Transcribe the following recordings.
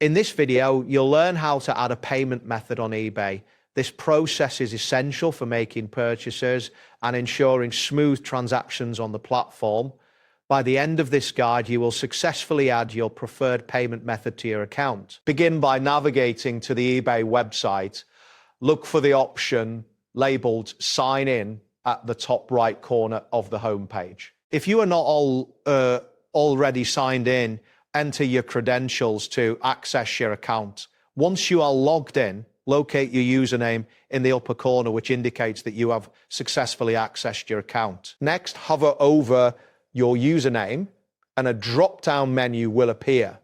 In this video, you'll learn how to add a payment method on eBay. This process is essential for making purchases and ensuring smooth transactions on the platform. By the end of this guide, you will successfully add your preferred payment method to your account. Begin by navigating to the eBay website. Look for the option labeled Sign In at the top right corner of the homepage. If you are not already signed in, enter your credentials to access your account. Once you are logged in, locate your username in the upper corner, which indicates that you have successfully accessed your account. Next, hover over your username and a drop-down menu will appear.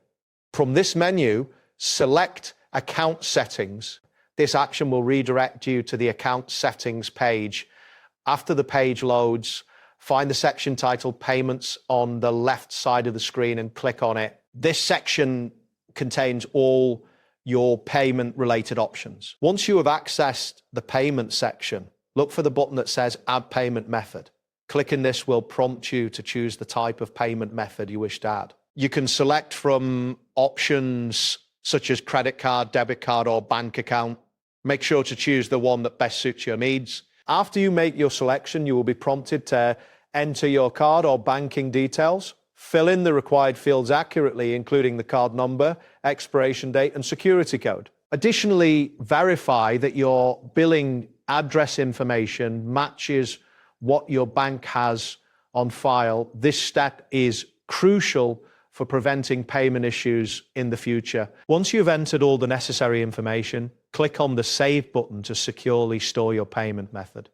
From this menu, select Account Settings. This action will redirect you to the Account Settings page. After the page loads, find the section titled Payments on the left side of the screen and click on it. This section contains all your payment-related options. Once you have accessed the payment section, look for the button that says Add Payment Method. Clicking this will prompt you to choose the type of payment method you wish to add. You can select from options such as credit card, debit card, or bank account. Make sure to choose the one that best suits your needs. After you make your selection, you will be prompted to enter your card or banking details. Fill in the required fields accurately, including the card number, expiration date, and security code. Additionally, verify that your billing address information matches what your bank has on file. This step is crucial for preventing payment issues in the future. Once you've entered all the necessary information, click on the Save button to securely store your payment method.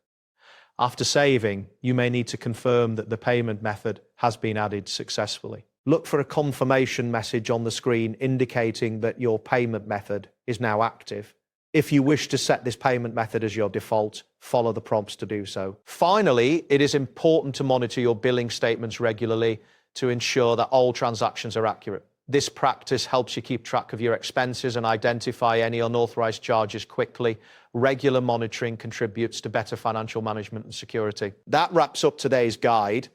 After saving, you may need to confirm that the payment method has been added successfully. Look for a confirmation message on the screen indicating that your payment method is now active. If you wish to set this payment method as your default, follow the prompts to do so. Finally, it is important to monitor your billing statements regularly to ensure that all transactions are accurate. This practice helps you keep track of your expenses and identify any unauthorized charges quickly. Regular monitoring contributes to better financial management and security. That wraps up today's guide.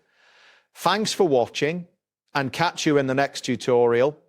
Thanks for watching, and catch you in the next tutorial.